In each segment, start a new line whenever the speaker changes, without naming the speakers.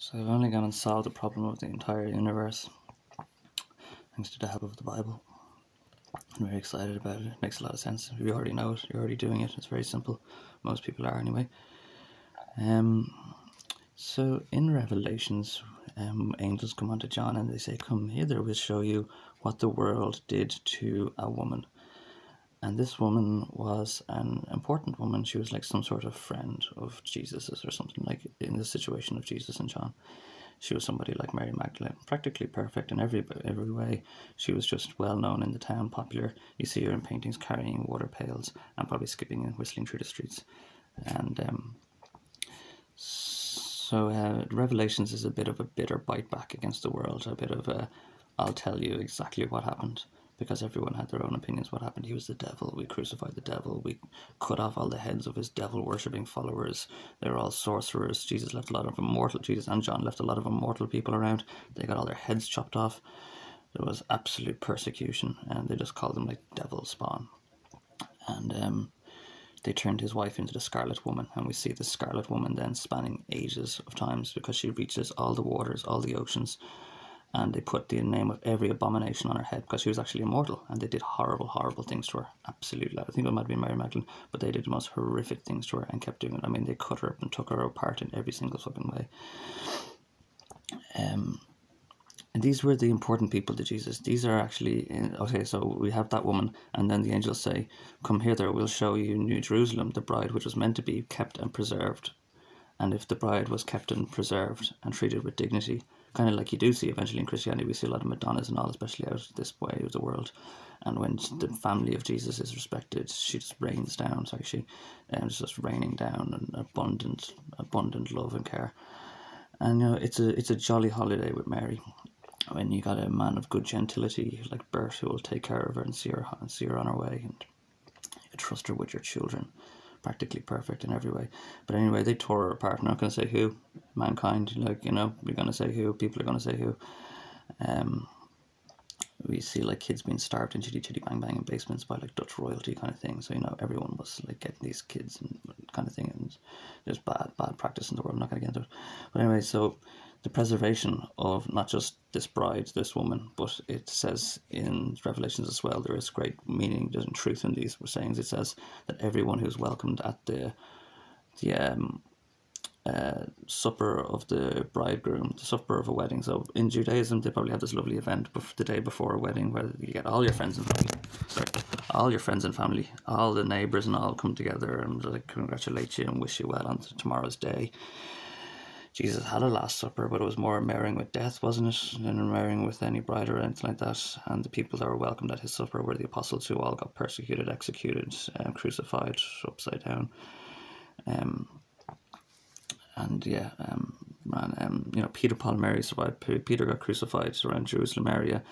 So I've only gone and solved the problem of the entire universe, thanks to the help of the Bible. I'm very excited about it. It makes a lot of sense. You already know it. You're already doing it. It's very simple. Most people are anyway. So in Revelations, angels come unto John and they say, "Come hither, we'll show you what the world did to a woman." And this woman was an important woman. She was like some sort of friend of Jesus's or something, like in the situation of Jesus and John. She was somebody like Mary Magdalene, practically perfect in every way. She was just well known in the town, popular. You see her in paintings carrying water pails and probably skipping and whistling through the streets. And so Revelations is a bit of a bitter bite back against the world, a bit of a, I'll tell you exactly what happened, because everyone had their own opinions. What happened? He was the devil. We crucified the devil. We cut off all the heads of his devil-worshipping followers. They were all sorcerers. Jesus and John left a lot of immortal people around. They got all their heads chopped off. There was absolute persecution, and they just called them like devil spawn. And they turned his wife into the Scarlet Woman, and we see the Scarlet Woman then spanning ages of times because she reaches all the waters, all the oceans, and they put the name of every abomination on her head because she was actually immortal, and they did horrible, horrible things to her. Absolutely. I think it might have been Mary Magdalene, but they did the most horrific things to her and kept doing it. I mean, they cut her up and took her apart in every single fucking way. And these were the important people to Jesus. These are actually, okay, so we have that woman, and then the angels say, "Come hither, we'll show you New Jerusalem, the bride which was meant to be kept and preserved." And if the bride was kept and preserved and treated with dignity, kind of like you do see eventually in Christianity, we see a lot of Madonnas and all, especially out this way of the world. And when the family of Jesus is respected, she just rains down. It's just raining down an abundant love and care. And it's a jolly holiday with Mary. When you got a man of good gentility like Bert who will take care of her and see her on her way, and you trust her with your children, practically perfect in every way. But anyway, they tore her apart. I'm not going to say who. Mankind, we're going to say who. People are going to say who. We see like kids being starved in chitty chitty bang bang in basements by like Dutch royalty kind of thing. So everyone was like getting these kids and kind of thing, and there's bad practice in the world. I'm not going to get into it. But anyway, so the preservation of not just this bride, this woman, but it says in Revelations as well, there is great meaning, there's truth in these sayings. It says that everyone who's welcomed at the supper of the bridegroom, the supper of a wedding. So in Judaism, they probably have this lovely event the day before a wedding where you get all your friends and family, all the neighbours and all come together and like congratulate you and wish you well on tomorrow's day. Jesus had a last supper, but it was more marrying with death, wasn't it, than marrying with any bride or anything like that. And the people that were welcomed at his supper were the apostles, who all got persecuted, executed, crucified upside down. Peter, Paul, and Mary survived. Peter got crucified around Jerusalem area.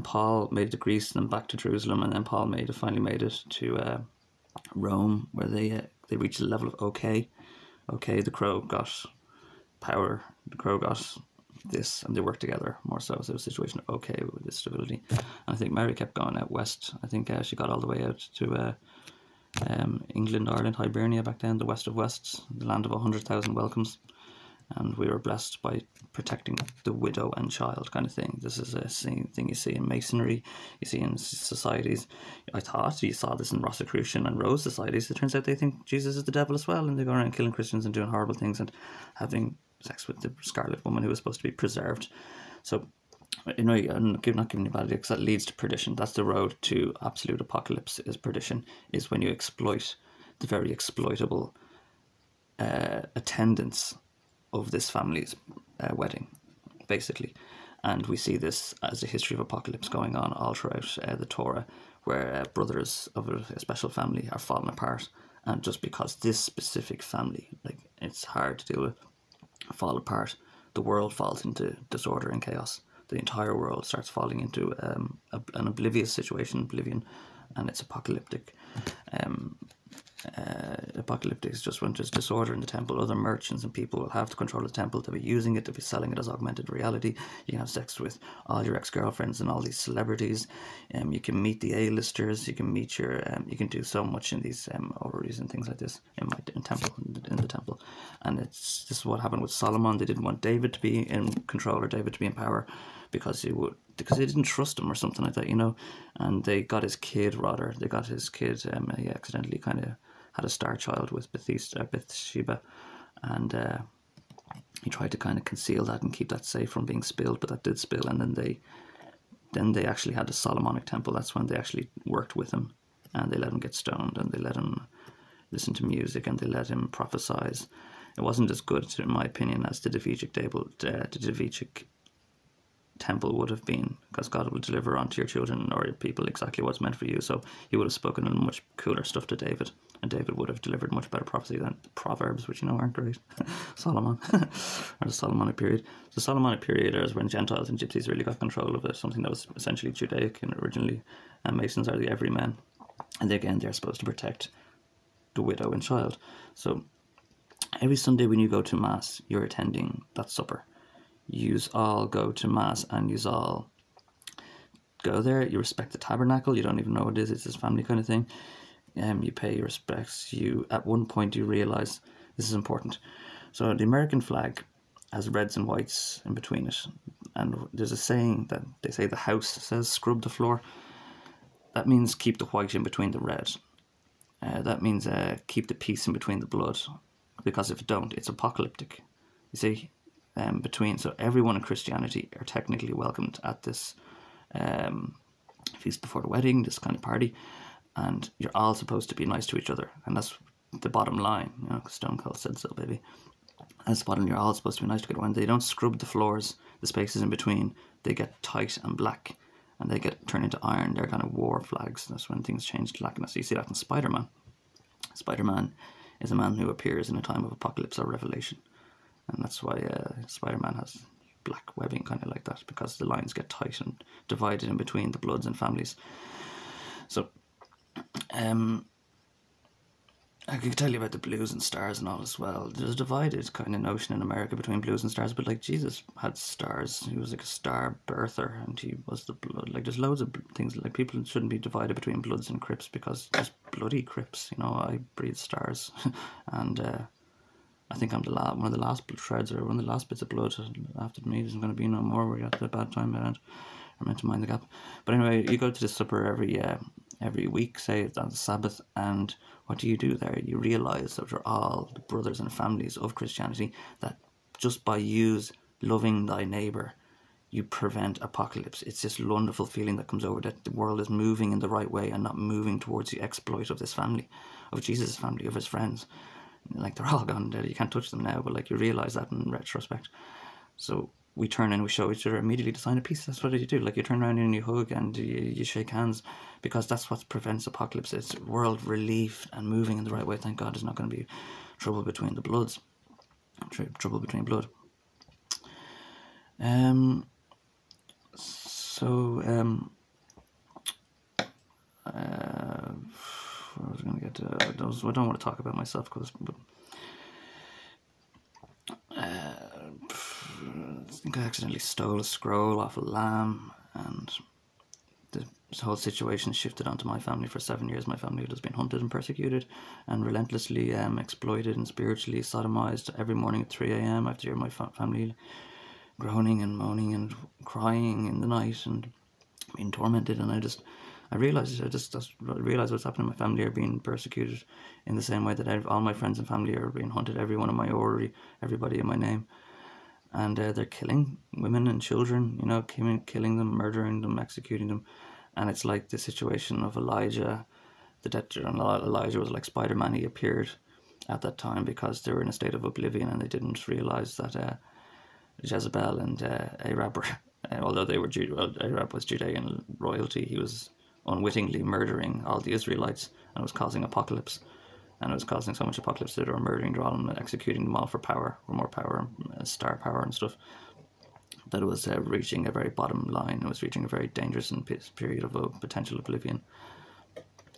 Paul made it to Greece and then back to Jerusalem, and then Paul finally made it to Rome, where they reached the level of okay, the crow got power, the crow got this, and they worked together more so. So it was a situation of okay with this stability. And I think Mary kept going out west. I think she got all the way out to England, Ireland, Hibernia back then, the west of wests, the land of 100,000 welcomes. And we were blessed by protecting the widow and child kind of thing. This is a thing you see in Masonry, you see in societies. I thought you saw this in Rosicrucian and Rose societies. It turns out they think Jesus is the devil as well, and they go around killing Christians and doing horrible things and having sex with the Scarlet Woman who was supposed to be preserved. So, I'm not giving you bad idea, because that leads to perdition. That's the road to absolute apocalypse, is perdition, is when you exploit the very exploitable attendance of this family's wedding, basically. And we see this as a history of apocalypse going on all throughout the Torah, where brothers of a special family are falling apart, and just because this specific family, like, it's hard to deal with, fall apart, the world falls into disorder and chaos. The entire world starts falling into an oblivious situation, oblivion, and it's apocalyptic. apocalyptic is just when there's disorder in the temple. Other merchants and people will have to control the temple. They'll be using it. They'll be selling it as augmented reality. You can have sex with all your ex-girlfriends and all these celebrities. You can meet the A-listers. You can meet your. You can do so much in these ovaries and things like this in the temple. And this is what happened with Solomon. They didn't want David to be in control or David to be in power, because they didn't trust him or something like that, you know. And they got his kid, rather. They got his kid. He accidentally kind of had a star child with Bathsheba, and he tried to kind of conceal that and keep that safe from being spilled, but that did spill. And then they actually had the Solomonic temple. That's when they actually worked with him, and they let him get stoned, and they let him listen to music, and they let him prophesize. It wasn't as good, in my opinion, as the Davidic temple would have been, because God will deliver unto your children or your people exactly what's meant for you. So he would have spoken in much cooler stuff to David, and David would have delivered much better prophecy than the Proverbs, which, you know, aren't great. Solomon, or the Solomonic period. The Solomonic period is when Gentiles and Gypsies really got control of it, something that was essentially Judaic and originally, and Masons are the everyman, and again they're supposed to protect the widow and child. So every Sunday when you go to Mass, you're attending that supper. Yous all go to Mass, and yous all go there. You respect the tabernacle. You don't even know what it is. It's this family kind of thing. You pay your respects. At one point you realize this is important. So the American flag has reds and whites in between it, and there's a saying that they say the house says scrub the floor. That means keep the white in between the red. That means keep the peace in between the blood, because if it don't, it's apocalyptic. You see. So everyone in Christianity are technically welcomed at this feast before the wedding, this kind of party, and you're all supposed to be nice to each other, and that's the bottom line, you know, 'cause Stone Cold said so, baby. That's the bottom. You're all supposed to be nice to each other. When they don't scrub the floors, the spaces in between, they get tight and black, and they get turned into iron. They're kind of war flags. That's when things change to blackness. You see that in Spider-Man. Spider-Man is a man who appears in a time of apocalypse or revelation. And that's why Spider-Man has black webbing kind of like that, because the lines get tight and divided in between the Bloods and families. So, I could tell you about the blues and stars and all as well. There's a divided kind of notion in America between blues and stars, but like Jesus had stars. He was like a star birther, and he was the blood. Like there's loads of things, like people shouldn't be divided between Bloods and Crips, because there's bloody Crips, you know. I breathe stars, and I think I'm one of the last shreds, or one of the last bits of blood. After me, there's going to be no more. We're at the bad time around. I'm meant to mind the gap. But anyway, you go to the supper every week, say it's on the Sabbath, and what do you do there? You realise that we're all the brothers and families of Christianity, that just by you loving thy neighbour, you prevent apocalypse. It's this wonderful feeling that comes over, that the world is moving in the right way and not moving towards the exploit of this family, of Jesus' family, of his friends. Like, they're all gone dead. You can't touch them now, but like, you realise that in retrospect. So we turn and we show each other immediately to sign a peace. That's what you do. Like, you turn around and you hug and you shake hands, because that's what prevents apocalypse. It's world relief and moving in the right way. Thank God there's not going to be trouble between the bloods. Trouble between blood. I was going to get to those. I don't want to talk about myself, because I think I accidentally stole a scroll off a lamb, and this whole situation shifted onto my family. For 7 years, my family has been hunted and persecuted and relentlessly exploited and spiritually sodomized every morning at 3 a.m. I have to hear my family groaning and moaning and crying in the night and being tormented, and I realised what's happening. My family are being persecuted in the same way that all my friends and family are being hunted. Every one of my orrery, everybody in my name, and they're killing women and children. You know, killing them, murdering them, executing them, and it's like the situation of Elijah. Elijah was like Spider-Man. He appeared at that time because they were in a state of oblivion, and they didn't realise that Jezebel and Ahab were, although Ahab was Judean royalty, he was unwittingly murdering all the Israelites, and it was causing apocalypse, and it was causing so much apocalypse that they were murdering them all and executing them all for power, or more power, star power and stuff, that it was reaching a very bottom line. It was reaching a very dangerous period of potential oblivion.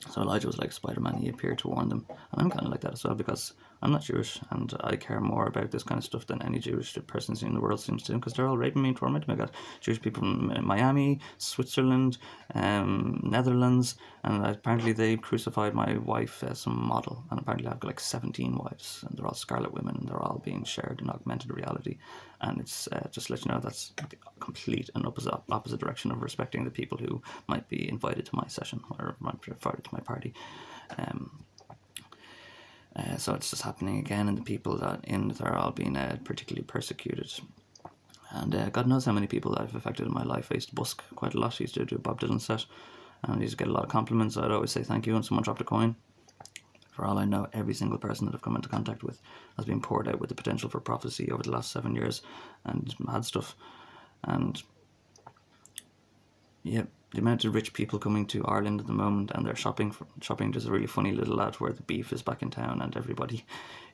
So Elijah was like Spider-Man, he appeared to warn them. And I'm kind of like that as well, because I'm not Jewish, and I care more about this kind of stuff than any Jewish person in the world seems to, because they're all raping me and tormenting me. I got Jewish people from Miami, Switzerland, Netherlands, and apparently they crucified my wife as some model, and apparently I've got like 17 wives, and they're all scarlet women, and they're all being shared in augmented reality. And it's just to let you know, that's the complete and opposite direction of respecting the people who might be invited to my session or might be invited to my party. So it's just happening again, and the people that are all being particularly persecuted. And God knows how many people I've affected in my life. I used to busk quite a lot. I used to do a Bob Dylan set, and I used to get a lot of compliments. I'd always say thank you when someone dropped a coin. For all I know, every single person that I've come into contact with has been poured out with the potential for prophecy over the last 7 years, and mad stuff. And yeah, the amount of rich people coming to Ireland at the moment, and they're shopping. There's a really funny little ad where the beef is back in town, and everybody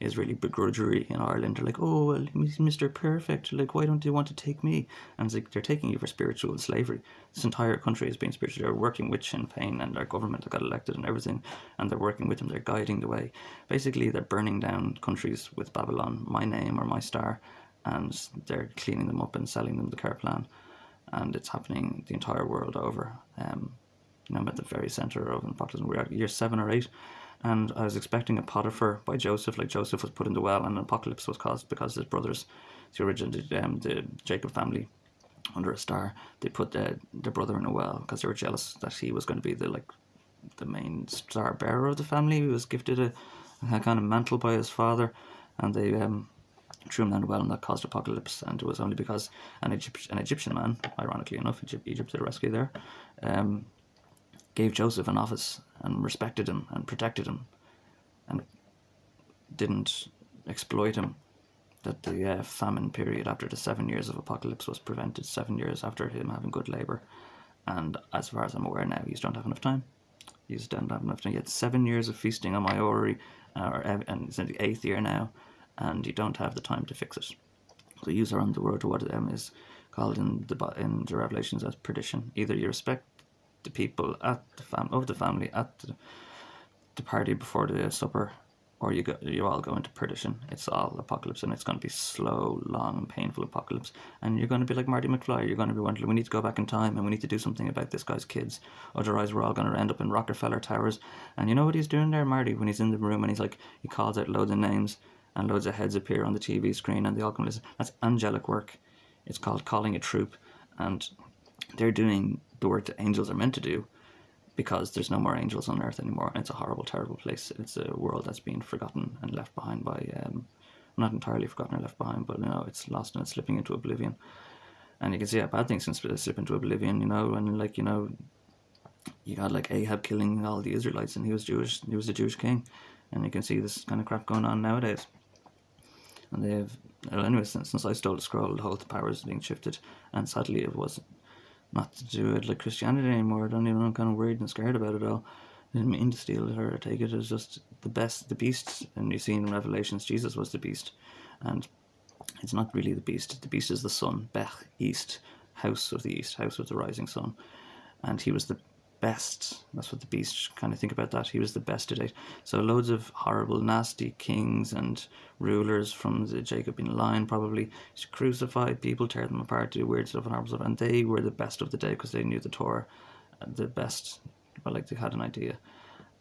is really begrudgery in Ireland. They're like, "Oh, well, Mr. Perfect, like, why don't you want to take me?" And it's like, they're taking you for spiritual slavery. This entire country is being spiritual. They're working with Sinn Féin and their government that got elected and everything, and they're working with them. They're guiding the way. Basically, they're burning down countries with Babylon, my name or my star, and they're cleaning them up and selling them the care plan. And it's happening the entire world over. I'm at the very centre of Apocalypse. We're at year 7 or 8, and I was expecting a Potiphar by Joseph, like Joseph was put in the well, and an apocalypse was caused because his brothers, the original the Jacob family, under a star, they put their brother in a well because they were jealous that he was going to be the main star bearer of the family. He was gifted a kind of mantle by his father, and they threw him down the well, and that caused apocalypse. And it was only because an Egyptian man, ironically enough, Egypt did a rescue there, gave Joseph an office and respected him and protected him and didn't exploit him, that the famine period after the 7 years of apocalypse was prevented 7 years after him having good labour. And as far as I'm aware now, you don't have enough time. You don't have enough time. You had 7 years of feasting on my orrery, and it's in the 8th year now, and you don't have the time to fix it. So you are on the road to what is called in the Revelations as perdition. Either you respect the people at the family at the party before the supper, or you all go into perdition. It's all apocalypse, and it's going to be slow, long, and painful apocalypse. And you're going to be like Marty McFly. You're going to be wondering, we need to go back in time, and we need to do something about this guy's kids. Otherwise, we're all going to end up in Rockefeller Towers. And you know what he's doing there, Marty, when he's in the room and he's like, he calls out loads of names, and loads of heads appear on the TV screen, and they all come listen. That's angelic work. It's called calling a troop, and they're doing the work that angels are meant to do, because there's no more angels on earth anymore, and it's a horrible, terrible place. It's a world that's been forgotten and left behind by, not entirely forgotten or left behind, but it's lost and it's slipping into oblivion. And you can see how bad things can slip into oblivion, and you got like Ahab killing all the Israelites, and he was Jewish. He was the Jewish king, and you can see this kind of crap going on nowadays. And anyway, since I stole the scroll, the whole power is being shifted, and sadly it was not to do it like Christianity anymore. I'm kind of worried and scared about it all. I didn't mean to steal it or take it. It was just the beast. And you see in Revelations, Jesus was the beast, and it's not really the beast. The beast is the sun, Bech, east, house of the east, house of the rising sun, and he was the best. That's what the beast kind of think about that. He was the best to date. So loads of horrible, nasty kings and rulers from the Jacobean line probably crucified people, tear them apart, do weird stuff and horrible stuff, and they were the best of the day because they knew the Torah, the best. Well, like they had an idea,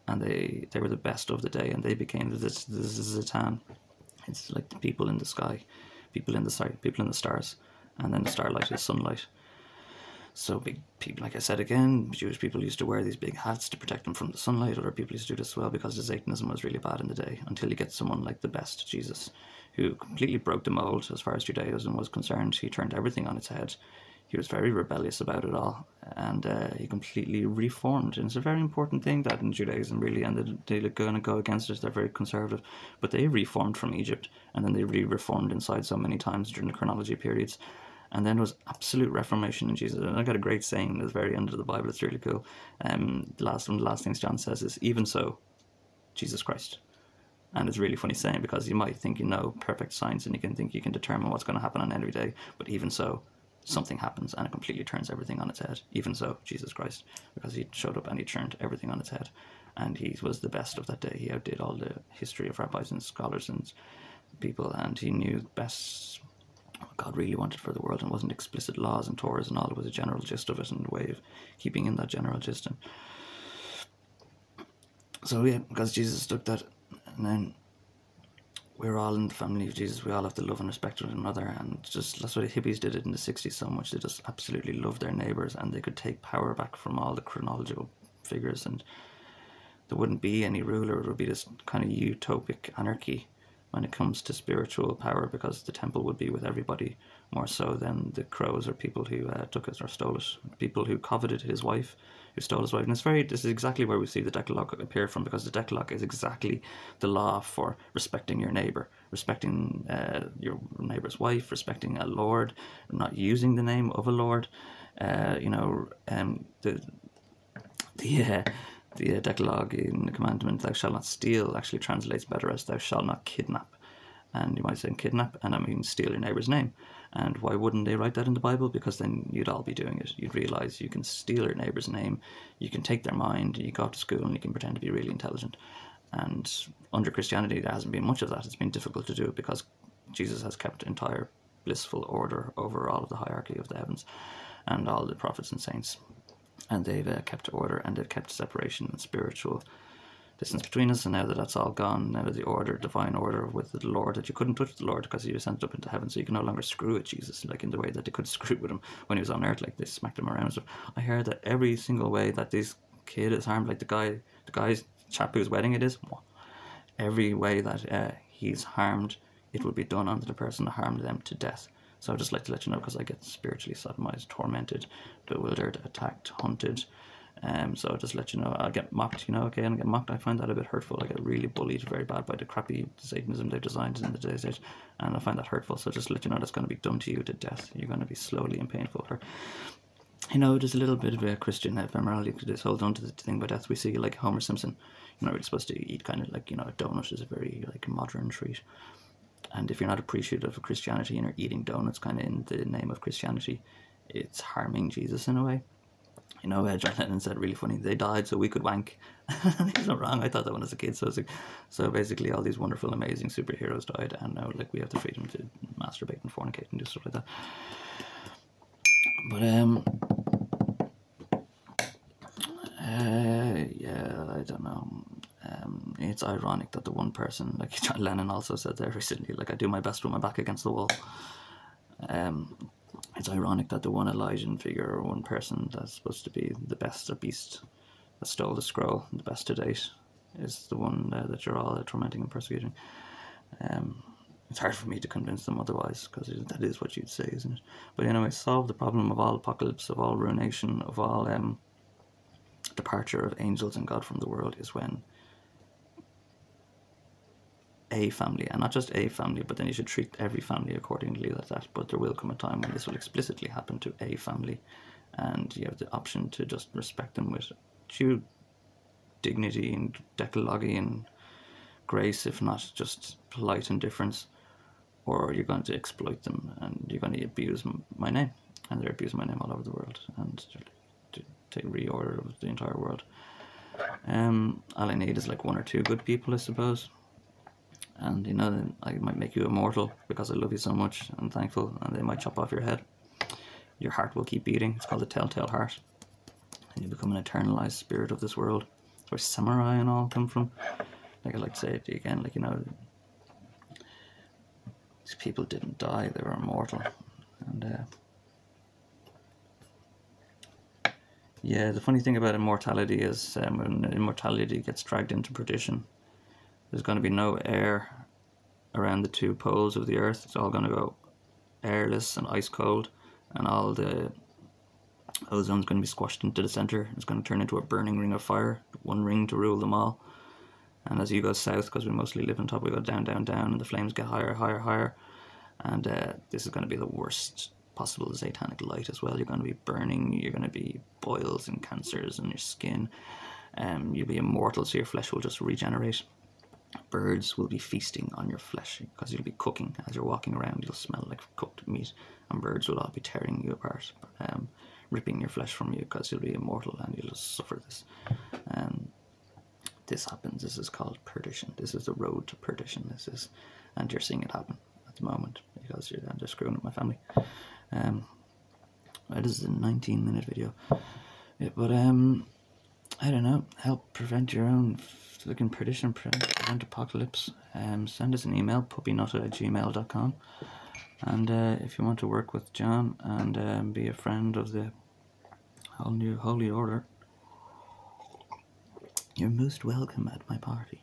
and they were the best of the day, and they became the Zatan. It's like the people in the sky, people in the stars, and then the starlight is sunlight. So big people, like I said again, Jewish people used to wear these big hats to protect them from the sunlight. Other people used to do this as well because the Satanism was really bad in the day, until you get someone like the best, Jesus, who completely broke the mold as far as Judaism was concerned. He turned everything on its head. He was very rebellious about it all, and he completely reformed. And it's a very important thing that in Judaism, really, and they're going to go against it. They're very conservative, but they reformed from Egypt, and then they reformed inside so many times during the chronology periods. And then there was absolute reformation in Jesus. And I got a great saying at the very end of the Bible. It's really cool. One of the last things John says is, "Even so, Jesus Christ." And it's a really funny saying, because you might think you know perfect science and you can think you can determine what's going to happen on every day, but even so, something happens and it completely turns everything on its head. Even so, Jesus Christ, because he showed up and he turned everything on its head. and he was the best of that day. He outdid all the history of rabbis and scholars and people, and he knew best what God really wanted for the world, and wasn't explicit laws and Torahs and all. It was a general gist of it and a way of keeping in that general gist. And so yeah, because Jesus took that, and then we're all in the family of Jesus. We all have to love and respect one another, and just that's what the hippies did it in the 60s so much. They just absolutely loved their neighbours, and they could take power back from all the chronological figures, and there wouldn't be any ruler. It would be this kind of utopic anarchy when it comes to spiritual power, because the temple would be with everybody more so than the crows or people who took it or stole it. People who coveted his wife, who stole his wife. And this is exactly where we see the Decalogue appear from, because the Decalogue is exactly the law for respecting your neighbour, respecting your neighbour's wife, respecting a lord, not using the name of a lord. The Decalogue in the commandment, thou shalt not steal, actually translates better as thou shalt not kidnap. And you might say kidnap, and I mean steal your neighbour's name. And why wouldn't they write that in the Bible? Because then you'd all be doing it. You'd realise you can steal your neighbour's name, you can take their mind, you go off to school and you can pretend to be really intelligent. And under Christianity there hasn't been much of that. It's been difficult to do it because Jesus has kept entire blissful order over all of the hierarchy of the heavens and all the prophets and saints. And they've kept order, and they've kept separation and spiritual distance between us. And now that that's all gone, now that the order, divine order with the Lord, that you couldn't touch the Lord because he was sent up into heaven, so you can no longer screw with Jesus, like in the way that they could screw with him when he was on earth, like they smacked him around. So I heard that every single way that this kid is harmed, like the guy's chap whose wedding it is, every way that he's harmed, it will be done unto the person that harmed them to death. So I'd just like to let you know, because I get spiritually sodomized, tormented, bewildered, attacked, hunted. So I'll just let you know, I'll get mocked, okay, and I get mocked. I find that a bit hurtful. I get really bullied very bad by the crappy Satanism they've designed in the day's age, and I find that hurtful. So just let you know that's going to be done to you to death. You're going to be slowly and painful hurt. There's a little bit of a Christian ephemerality to this, hold on to the thing about death. We see like Homer Simpson, you're not really supposed to eat kind of like, a donut is a very like modern treat. And if you're not appreciative of Christianity and you're eating donuts kind of in the name of Christianity, it's harming Jesus in a way. John Lennon said, really funny, they died so we could wank. He's not wrong. I thought that when I was a kid. So basically all these wonderful, amazing superheroes died, and now like we have the freedom to masturbate and fornicate and do stuff like that. But yeah, I don't know. It's ironic that the one person, like John Lennon also said there recently, like I do my best with my back against the wall. It's ironic that the one Elijah figure, or one person that's supposed to be the best or beast that stole the scroll, the best to date, is the one that you're all tormenting and persecuting. It's hard for me to convince them otherwise, because that is what you'd say, isn't it? But anyway, solve the problem of all apocalypse, of all ruination, of all departure of angels and God from the world is when a family, and not just a family, but then you should treat every family accordingly like that. But there will come a time when this will explicitly happen to a family, and you have the option to just respect them with due dignity and decalogian grace, if not just polite indifference, or you're going to exploit them and you're going to abuse my name, and they're abusing my name all over the world, and to take reorder of the entire world. All I need is like one or two good people, I suppose. And I might make you immortal because I love you so much and thankful, and they might chop off your head. Your heart will keep beating. It's called the telltale heart, and you become an eternalized spirit of this world. That's where samurai and all come from. Like I like to say it again, like these people didn't die; they were immortal. And yeah, the funny thing about immortality is when immortality gets dragged into perdition, there's going to be no air around the two poles of the earth. It's all going to go airless and ice cold, and all the ozone's going to be squashed into the center. It's going to turn into a burning ring of fire, one ring to rule them all. And as you go south, because we mostly live on top, we go down, down, down, and the flames get higher, higher, higher. And this is going to be the worst possible satanic light as well. You're going to be burning, you're going to be boils and cancers in your skin. You'll be immortal, so your flesh will just regenerate. Birds will be feasting on your flesh because you'll be cooking as you're walking around. You'll smell like cooked meat, and birds will all be tearing you apart, ripping your flesh from you, because you'll be immortal and you'll just suffer this. this happens. This is called perdition. This is the road to perdition. This is, and you're seeing it happen at the moment because you're just screwing up my family. This is a 19-minute video. Yeah, but I don't know. Help prevent your own fucking perdition, prevent apocalypse. Send us an email, puppynut@gmail.com. And if you want to work with John and be a friend of the whole new Holy Order, you're most welcome at my party.